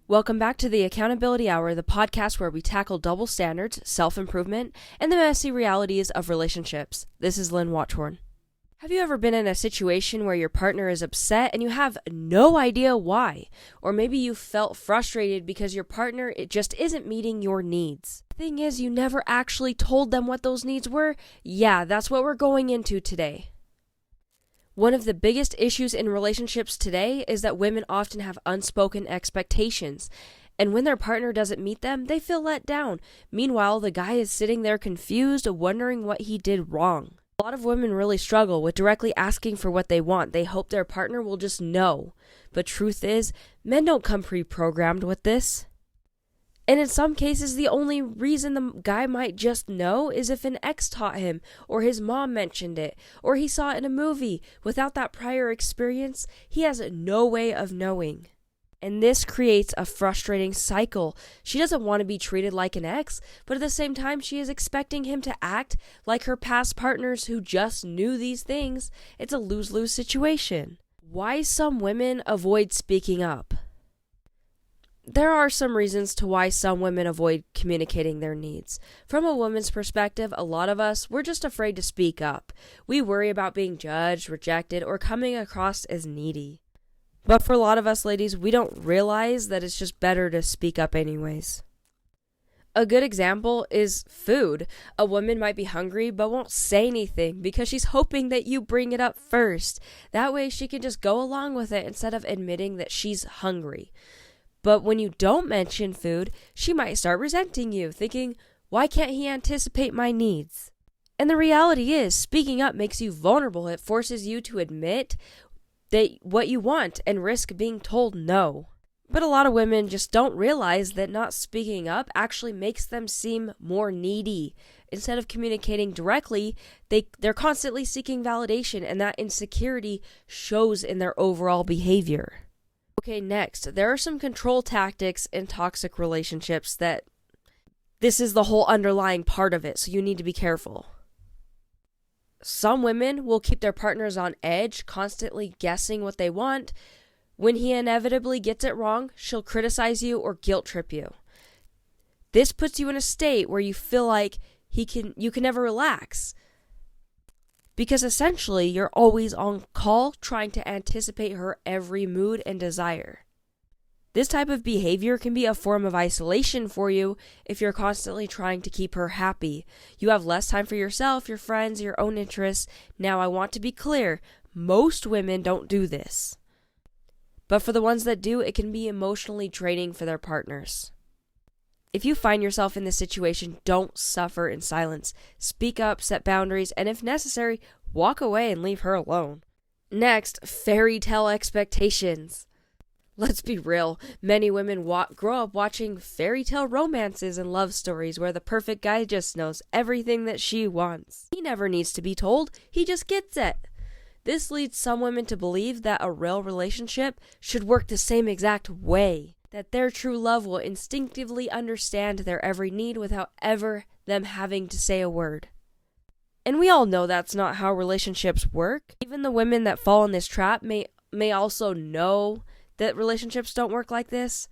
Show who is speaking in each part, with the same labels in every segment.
Speaker 1: Welcome back to the Accountability Hour, the podcast where we tackle double standards, self-improvement, and the messy realities of relationships. This is Lynn Watchorn. Have you ever been in a situation where your partner is upset and you have no idea why? Or maybe you felt frustrated because your partner just isn't meeting your needs. The thing is, you never actually told them what those needs were. Yeah, that's what we're going into today. One of the biggest issues in relationships today is that women often have unspoken expectations, and when their partner doesn't meet them, they feel let down. Meanwhile, the guy is sitting there confused, wondering what he did wrong. A lot of women really struggle with directly asking for what they want. They hope their partner will just know. But truth is, men don't come pre-programmed with this. And in some cases, the only reason the guy might just know is if an ex taught him, or his mom mentioned it, or he saw it in a movie. Without that prior experience, he has no way of knowing. And this creates a frustrating cycle. She doesn't want to be treated like an ex, but at the same time, she is expecting him to act like her past partners who just knew these things. It's a lose-lose situation. Why some women avoid speaking up? There are some reasons to why some women avoid communicating their needs. From a woman's perspective, a lot of us, we're just afraid to speak up. We worry about being judged, rejected, or coming across as needy. But for a lot of us ladies, we don't realize that it's just better to speak up anyways. A good example is food. A woman might be hungry but won't say anything because she's hoping that you bring it up first. That way she can just go along with it instead of admitting that she's hungry. But when you don't mention food, she might start resenting you, thinking, why can't he anticipate my needs? And the reality is, speaking up makes you vulnerable. It forces you to admit that what you want and risk being told no. But a lot of women just don't realize that not speaking up actually makes them seem more needy. Instead of communicating directly, they're constantly seeking validation, and that insecurity shows in their overall behavior. Okay, next, there are some control tactics in toxic relationships that this is the whole underlying part of it, so you need to be careful. Some women will keep their partners on edge, constantly guessing what they want. When he inevitably gets it wrong, she'll criticize you or guilt trip you. This puts you in a state where you feel like you can never relax. Because essentially, you're always on call trying to anticipate her every mood and desire. This type of behavior can be a form of isolation for you if you're constantly trying to keep her happy. You have less time for yourself, your friends, your own interests. Now, I want to be clear, most women don't do this. But for the ones that do, it can be emotionally draining for their partners. If you find yourself in this situation, don't suffer in silence. Speak up, set boundaries, and if necessary, walk away and leave her alone. Next, fairy tale expectations. Let's be real, many women grow up watching fairy tale romances and love stories where the perfect guy just knows everything that she wants. He never needs to be told, he just gets it. This leads some women to believe that a real relationship should work the same exact way. That their true love will instinctively understand their every need without ever them having to say a word. And we all know that's not how relationships work. Even the women that fall in this trap may also know that relationships don't work like this.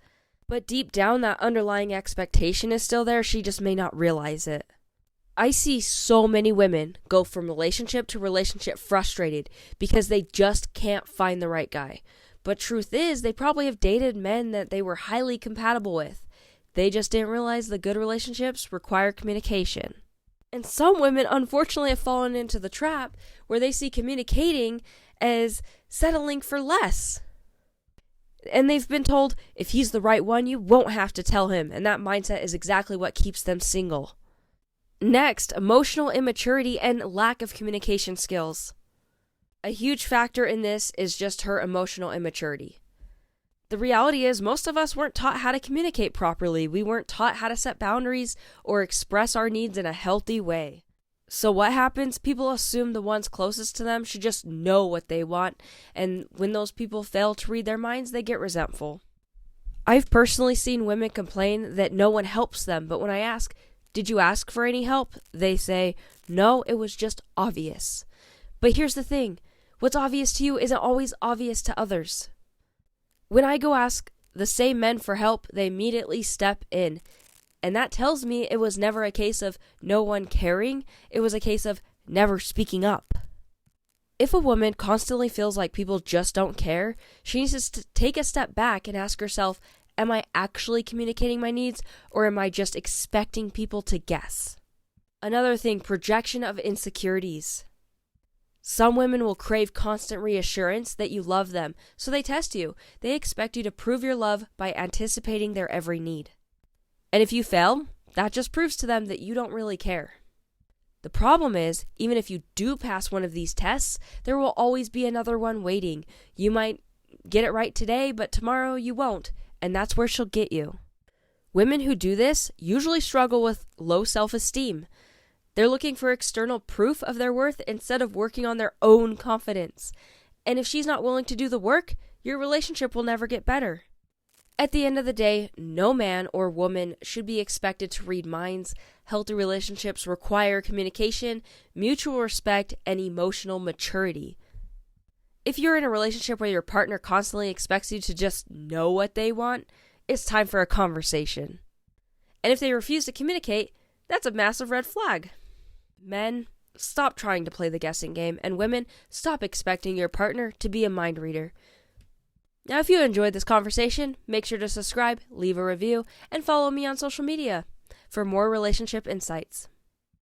Speaker 1: But deep down, that underlying expectation is still there. She just may not realize it. I see so many women go from relationship to relationship frustrated because they just can't find the right guy. But truth is, they probably have dated men that they were highly compatible with. They just didn't realize the good relationships require communication. And some women, unfortunately, have fallen into the trap where they see communicating as settling for less. And they've been told, if he's the right one, you won't have to tell him. And that mindset is exactly what keeps them single. Next, emotional immaturity and lack of communication skills. A huge factor in this is just her emotional immaturity. The reality is most of us weren't taught how to communicate properly. We weren't taught how to set boundaries or express our needs in a healthy way. So what happens? People assume the ones closest to them should just know what they want, and when those people fail to read their minds, they get resentful. I've personally seen women complain that no one helps them, but when I ask, did you ask for any help? They say, no, it was just obvious. But here's the thing. What's obvious to you isn't always obvious to others. When I go ask the same men for help, they immediately step in. And that tells me it was never a case of no one caring. It was a case of never speaking up. If a woman constantly feels like people just don't care, she needs to take a step back and ask herself, am I actually communicating my needs, or am I just expecting people to guess? Another thing, projection of insecurities. Some women will crave constant reassurance that you love them, so they test you. They expect you to prove your love by anticipating their every need. And if you fail, that just proves to them that you don't really care. The problem is, even if you do pass one of these tests, there will always be another one waiting. You might get it right today, but tomorrow you won't, and that's where she'll get you. Women who do this usually struggle with low self-esteem. They're looking for external proof of their worth instead of working on their own confidence. And if she's not willing to do the work, your relationship will never get better. At the end of the day, no man or woman should be expected to read minds. Healthy relationships require communication, mutual respect, and emotional maturity. If you're in a relationship where your partner constantly expects you to just know what they want, it's time for a conversation. And if they refuse to communicate, that's a massive red flag. Men, stop trying to play the guessing game, and women, stop expecting your partner to be a mind reader. Now, if you enjoyed this conversation, make sure to subscribe, leave a review, and follow me on social media for more relationship insights.